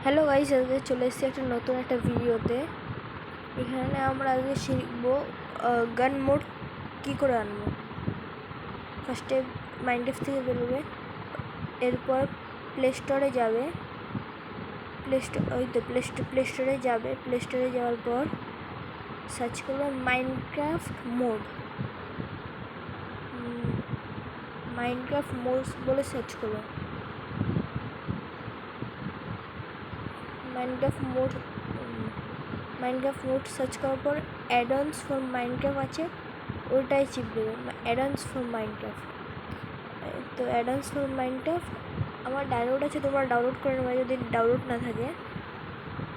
Hello guys, আজকে চলে এসেছি নতুন একটা ভিডিওতে। এখানে আমরা আজকে শিখব গান মোড কী করে আনবো। ফার্স্টে মাইনক্রাফট থেকে বেরোবে, এরপর প্লে স্টোরে যাবে। প্লে স্টোরে যাবে। প্লে স্টোরে যাওয়ার পর সার্চ করবে মাইনক্রাফট মোড বলে সার্চ করবে। মাইনক্রাফট মোড সার্চ করার পর অ্যাডন্স ফর মাইনক্রাফট আছে, ওইটাই চিপ দেবে, অ্যাডন্স ফর মাইনক্রাফট। তো অ্যাডন্স ফর মাইনক্রাফট আমার ডাউনলোড আছে, তোমরা ডাউনলোড করে নেবে যদি ডাউনলোড না থাকে।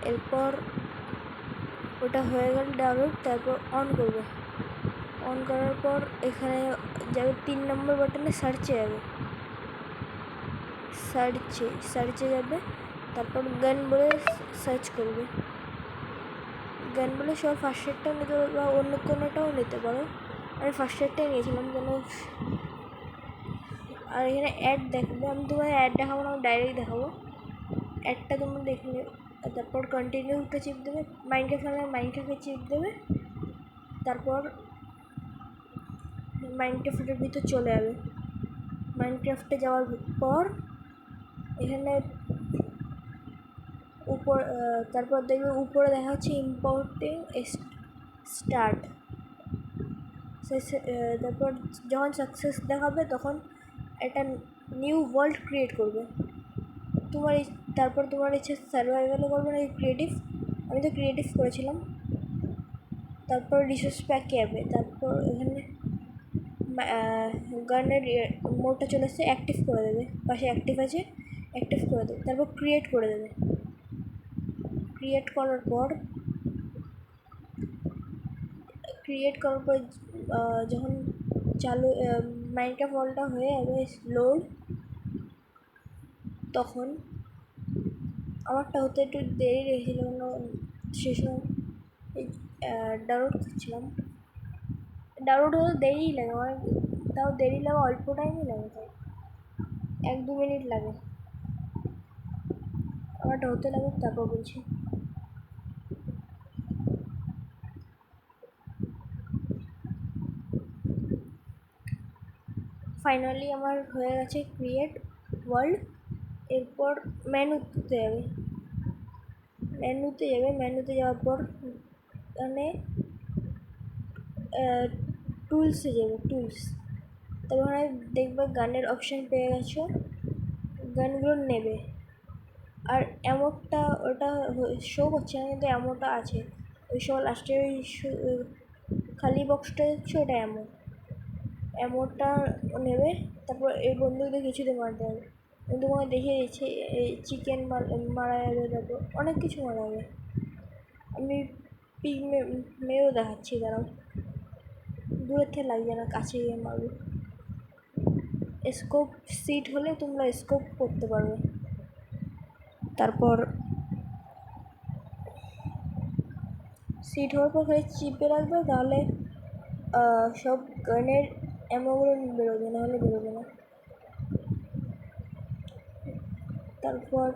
এরপর ওটা হয়ে গেল ডাউনলোড, তারপর অন করবে। অন করার পর এখানে যাবে 3 নম্বর বাটনে, সার্চে যাবে। সার্চে যাবে, তারপর গান বলে সার্চ করবে। গান বলে সব ফার্স্ট এডটাও নিতে পারো বা অন্য কোনোটাও নিতে পারো। আমি ফার্স্ট এডটাই নিয়েছিলাম কেন। আর এখানে অ্যাড দেখবে, আমি তোমার অ্যাড দেখাবো না, আমি ডাইরেক্ট দেখাবো। অ্যাডটা তোমরা দেখে নেবে, তারপর কন্টিনিউটা চিপ দেবে। মাইনক্রাফটে চিপ দেবে, তারপর মাইনক্রাফটের ভিতর চলে যাবে। মাইনক্রাফটে যাওয়ার পর এখানে তারপর দেখবে উপরে দেখা হচ্ছে ইম্পোর্টিং স্টার্ট। তারপর যখন সাকসেস দেখাবে তখন একটা নিউ ওয়ার্ল্ড ক্রিয়েট করবে। তারপর তোমার ইচ্ছে সার্ভাইভালও করবে না ক্রিয়েটিভ। আমি তো ক্রিয়েটিভ করেছিলাম। তারপর রিসোর্স প্যাকে যাবে, তারপর এখানে গানের মোডটা চলে আসছে, অ্যাক্টিভ করে দেবে। পাশে অ্যাক্টিভ আছে, অ্যাক্টিভ করে দেবে। তারপর ক্রিয়েট করে দেবে। ক্রিয়েট করার পর যখন চালু মাইনক্রাফট ওয়ার্ল্ডটা হয়ে যাবে লোড, তখন আমারটা হতে একটু দেরি লেগেছিলো, সে সময় ডাউনলোড করছিলাম। ডাউনলোড হতে দেরিই লাগে, আমার তাও দেরি লাগে, অল্প টাইমই লাগে, তাই 1-2 মিনিট লাগে। আমারটা হতে লাগে, তারপর বলছি। ফাইনালি আমার হয়ে গেছে ক্রিয়েট ওয়ার্ল্ড। এরপর মেনুতে যাওয়ার পর মানে টুলসে যাবে, তারপর ওখানে দেখবে গানের অপশান পেয়ে গেছো, গানগুলো নেবে। আর অ্যামোটটা ওটা শো করছে না, কিন্তু অ্যামোটা আছে। ওই সব লাস্টে ওই খালি বক্সটা দেখছো, ওটা অ্যামোটা নেবে। তারপর এই বন্দুকদের কিছুতে মারতে হবে। আমি তোমাকে দেখিয়ে দিচ্ছি, এই চিকেন মারা যাবে, তারপর অনেক কিছু মারা যাবে। আমি পিক মেয়েও দেখাচ্ছি, দাঁড়াও, দূরের থেকে লাগবে না, কাছে গিয়ে মারবে। স্কোপ সিট হলে তোমরা স্কোপ করতে পারবে। তারপর সিট হওয়ার পর খালি চিপে রাখবে, তাহলে সব গানের অ্যামোগুলো বেরোবে, নাহলে বেরোবে না। তারপর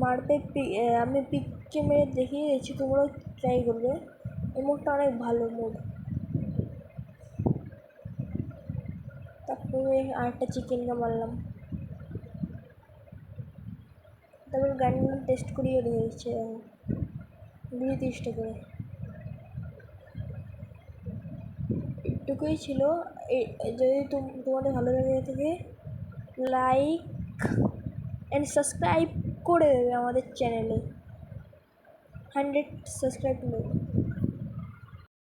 মারবে, আমি পিককে মেরে দেখিয়ে দিচ্ছি, তোমরাও ট্রাই করবে। এই মোডটা অনেক ভালো মোড। তারপরে আরেকটা চিকেনকে মারলাম। তারপর গানগুলো টেস্ট করিয়ে দিয়ে দিচ্ছে 20-30টা করে। এটুকুই ছিল। যদি তোমাদের ভালো লেগে থাকে, লাইক অ্যান্ড সাবস্ক্রাইব করে দেবে আমাদের চ্যানেলে। 100 সাবস্ক্রাইব নেই।